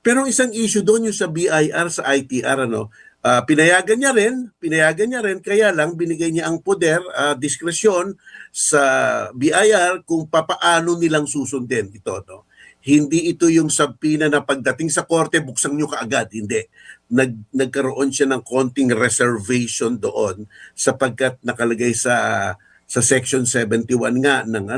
Pero isang issue doon yung sa BIR, sa ITR, ano, pinayagan niya rin, kaya lang binigay niya ang poder, diskresyon sa BIR kung papaano nilang susundin ito, no? Hindi ito yung subpoena na pagdating sa korte, buksan nyo kaagad. Hindi. Nagkaroon siya ng konting reservation doon sapagkat nakalagay sa Section 71 nga ng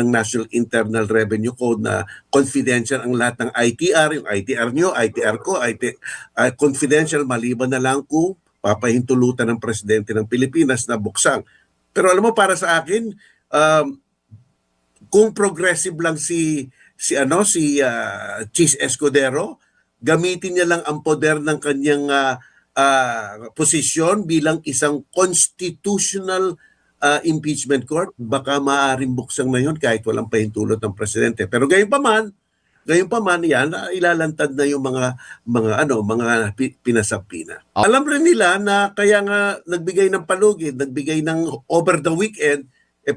National Internal Revenue Code na confidential ang lahat ng ITR, yung ITR nyo, ITR ko, confidential maliban na lang kung papahintulutan ng Presidente ng Pilipinas na buksan. Pero alam mo, para sa akin, kung progressive lang si Cheese Escudero, gamitin niya lang ang poder ng kanyang posisyon bilang isang constitutional impeachment court, baka maaaring buksang na yun kahit walang pahintulot ng presidente. Pero gayon pa man yan, ilalantad na yung mga pinasabpina. Alam rin nila na kaya nga nagbigay ng palugid, nagbigay ng over the weekend,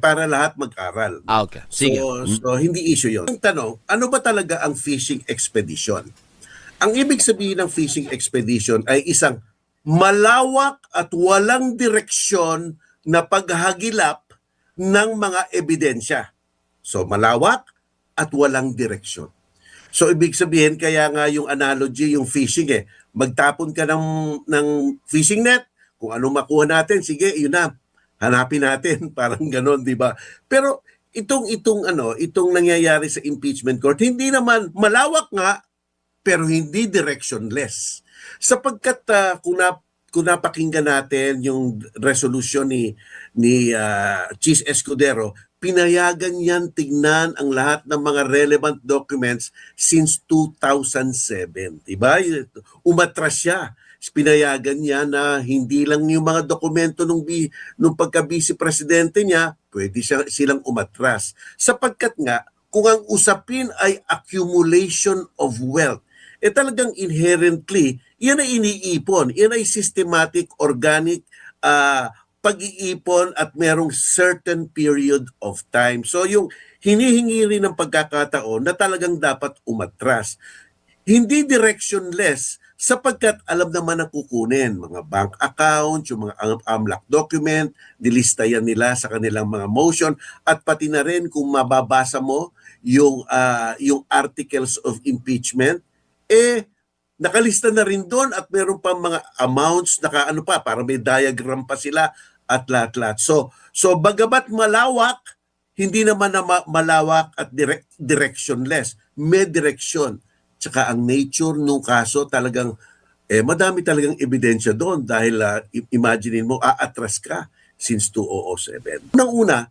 para lahat mag-aral. Okay. Sige. So hindi issue yun. Ang tanong, ano ba talaga ang fishing expedition? Ang ibig sabihin ng fishing expedition ay isang malawak at walang direksyon na paghagilap ng mga ebidensya. So malawak at walang direksyon. So ibig sabihin, kaya nga yung analogy, yung fishing magtapon ka ng fishing net, kung anong makuha natin, sige, yun na. Hanapin natin, parang ganon, di ba? Pero itong nangyayari sa impeachment court, hindi naman malawak nga, pero hindi directionless. Sapagkat kung napakinggan natin yung resolution ni Cheese Escudero, pinayagan niyan tignan ang lahat ng mga relevant documents since 2007. Diba? Umatras siya. Pinayagan niya na hindi lang yung mga dokumento nung pagka-vice presidente niya, pwede silang umatras. Sapagkat nga, kung ang usapin ay accumulation of wealth, talagang inherently, yan ay iniipon. Yan ay systematic, organic pag-iipon at merong certain period of time. So yung hinihingi rin ng pagkakataon na talagang dapat umatras. Hindi directionless, sapagkat alam naman ang kukunin, mga bank account, yung mga AMLAC document, nilista yan nila sa kanilang mga motion, at pati na rin kung mababasa mo yung articles of impeachment, nakalista na rin doon at meron pa mga amounts, para may diagram pa sila at lahat-lahat. So bagamat malawak, hindi naman na malawak at directionless, may direksyon. Tsaka ang nature nung kaso talagang madami talagang ebidensya doon dahil imaginein mo aatras ka since 2007. Unang-una,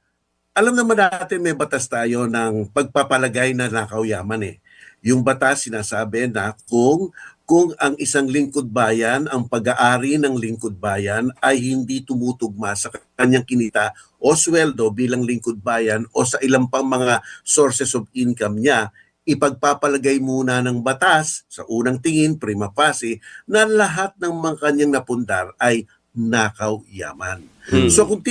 alam naman natin may batas tayo ng pagpapalagay na nakaw yaman Yung batas sinasabi na kung ang isang lingkod bayan, ang pag-aari ng lingkod bayan ay hindi tumutugma sa kanyang kinita o sweldo bilang lingkod bayan o sa ilang pang mga sources of income niya, ipagpapalagay muna ng batas sa unang tingin, prima facie, na lahat ng mga kanyang napundar ay nakaw yaman. So kung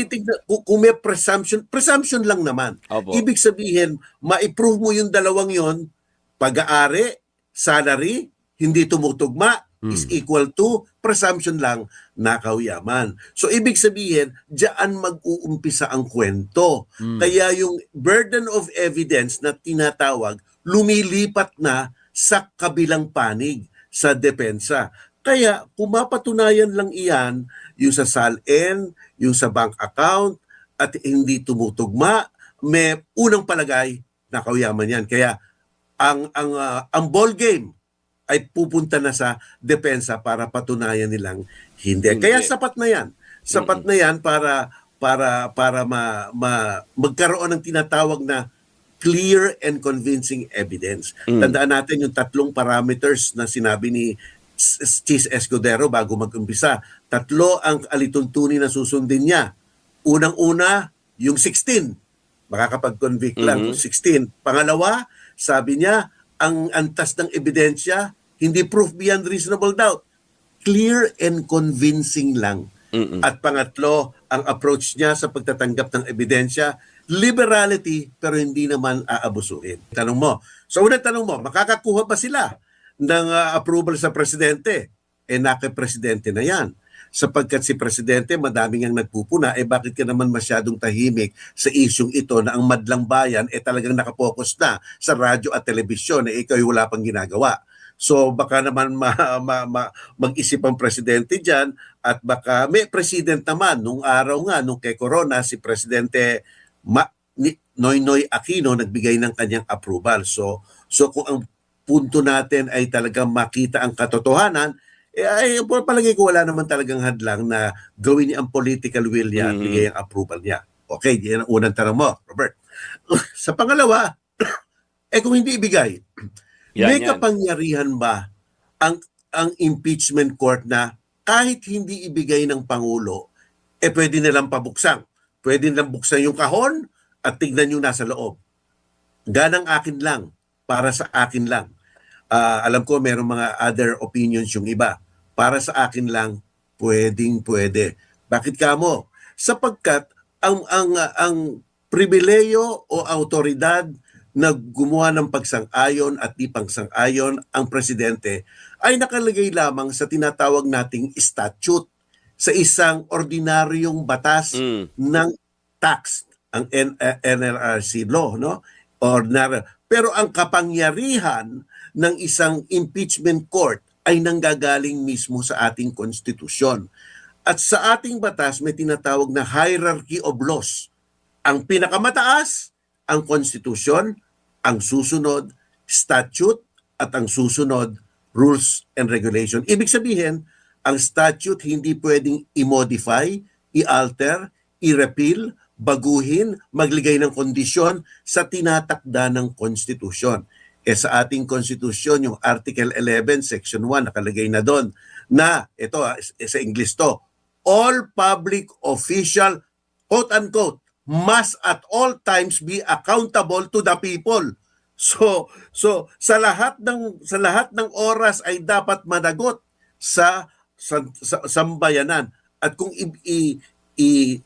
may presumption lang naman. Opo. Ibig sabihin, ma-prove mo yung dalawang yon, pag-aari, salary, hindi tumutugma, is equal to presumption lang, nakaw yaman. So ibig sabihin, diyan mag-uumpisa ang kwento. Kaya yung burden of evidence na tinatawag, lumilipat na sa kabilang panig, sa depensa. Kaya kung mapatunayan lang iyan, yung sa SALN, yung sa bank account, at hindi tumutugma, may unang palagay, nakaw yaman yan. Kaya ang ball game ay pupunta na sa depensa para patunayan nilang hindi. Kaya sapat na yan. Sapat na yan para magkaroon ng tinatawag na clear and convincing evidence. Tandaan natin yung tatlong parameters na sinabi ni Cheese Escudero bago mag-umpisa. Tatlo ang alituntunin na susundin niya. Unang-una, yung 16. Makakapag-convict lang. 16. Pangalawa, sabi niya, ang antas ng ebidensya, hindi proof beyond reasonable doubt. Clear and convincing lang. At pangatlo, ang approach niya sa pagtatanggap ng ebidensya, liberality pero hindi naman aabusuhin. Tanong mo. So unang tanong mo, makakakuha ba sila ng approval sa presidente. Nake-presidente na yan. Sapagkat si presidente, madaming ang nagpupuna, bakit ka naman masyadong tahimik sa isyong ito na ang madlang bayan talagang nakapokus na sa radyo at telebisyon, ikaw ay wala pang ginagawa. So baka naman mag-isip ang presidente dyan, at baka may president naman, nung araw nga, nung kay Corona, si Presidente Noynoy Aquino nagbigay ng kanyang approval. So kung ang punto natin ay talagang makita ang katotohanan, ay palagay ko wala naman talagang hadlang na gawin niya ang political will niya at bigay ang approval niya. Okay, yan ang unang tanong mo, Robert. Sa pangalawa, kung hindi ibigay, may kapangyarihan ba ang impeachment court na kahit hindi ibigay ng Pangulo, pwede nilang pabuksan. Pwede nilang buksan yung kahon at tignan yung nasa loob. Ganang akin lang, para sa akin lang. Alam ko merong mga other opinions yung iba. Para sa akin lang, pwede. Bakit kamo? Sapagkat ang pribileyo o autoridad na gumawa ng pagsang-ayon at di pagsang-ayon ang presidente ay nakalagay lamang sa tinatawag nating statute, sa isang ordinaryong batas ng tax, ang NLRC law, no? Ordinary. Pero ang kapangyarihan ng isang impeachment court ay nanggagaling mismo sa ating konstitusyon. At sa ating batas may tinatawag na hierarchy of laws. Ang pinakamataas, ang konstitusyon, ang susunod, statute, at ang susunod, rules and regulation. Ibig sabihin, ang statute hindi pwedeng i-modify, i-alter, i-repeal, baguhin, magligay ng kondisyon sa tinatakda ng konstitusyon. Sa ating konstitusyon, yung Article 11, Section 1, nakalagay na doon na, ito sa English to, all public official, quote-unquote, must at all times be accountable to the people. So sa lahat ng oras ay dapat managot sa sambayanan. At kung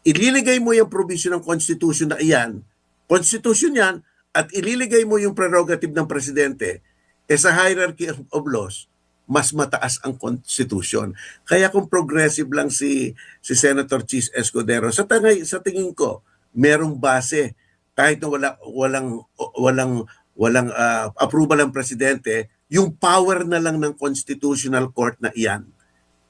ililigay mo yung provision ng Constitution na iyan, Constitution yan, at ililigay mo yung prerogative ng presidente, sa hierarchy of laws, mas mataas ang Constitution. Kaya kung progressive lang si Senator Chis Escudero, sa tingin ko, merong base kahit na walang approval ng presidente, yung power na lang ng Constitutional Court na iyan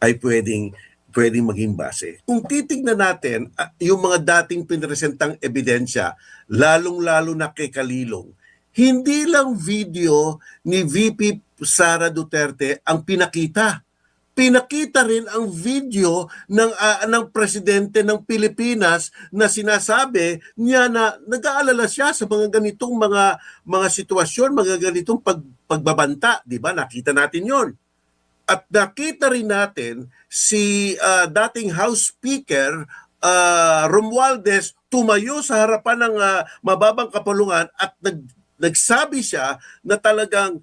ay pwedeng maging base. Kung titignan natin yung mga dating pinresentang ebidensya, lalong-lalo na kay Kalilong, hindi lang video ni VP Sara Duterte ang pinakita. Pinakita rin ang video ng presidente ng Pilipinas na sinasabi niya na nag-aalala siya sa mga ganitong mga sitwasyon, mga ganitong pagbabanta, di ba? Nakita natin 'yon. At nakita rin natin si dating House Speaker Romualdez tumayo sa harapan ng mababang kapulungan at nagsabi siya na talagang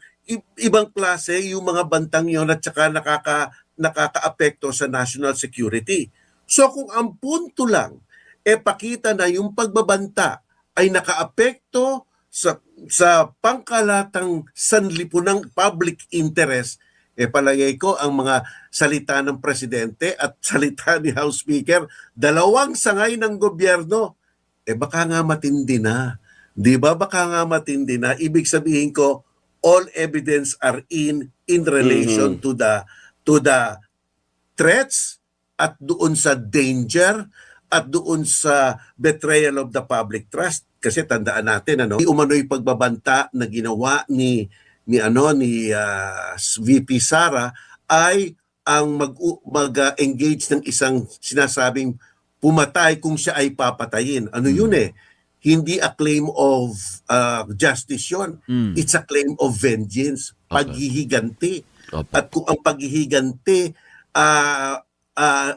ibang klase yung mga bantang yon at saka nakakaapekto sa national security. So kung ang punto lang, pakita na yung pagbabanta ay nakaapekto sa pangkalatang sanlipunang public interest, palagay ko ang mga salita ng presidente at salita ni House Speaker, dalawang sangay ng gobyerno, baka nga matindi na. Di ba? Baka nga matindi na. Ibig sabihin ko, all evidence are in relation to the threats at doon sa danger at doon sa betrayal of the public trust. Kasi tandaan natin, umano'y pagbabanta na ginawa ni VP Sara ay ang mag-engage ng isang sinasabing pumatay kung siya ay papatayin. Yun hindi a claim of justice yun. It's a claim of vengeance, paghihiganti. At kung ang paghihiganti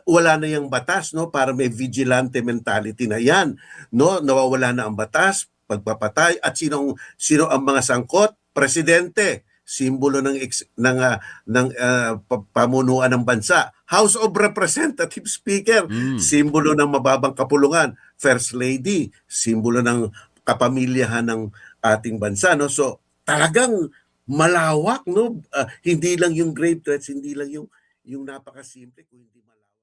wala na yung batas, no, para may vigilante mentality na yan, no, nawawala na ang batas, pagpapatay, at sino ang mga sangkot? Presidente, simbolo ng pamunuan ng bansa. House of Representatives Speaker, simbolo ng mababang kapulungan. First Lady, simbolo ng kapamilyahan ng ating bansa, no. So talagang malawak, no? Hindi lang yung grave threats, hindi lang yung napakasimple, kung hindi malawak.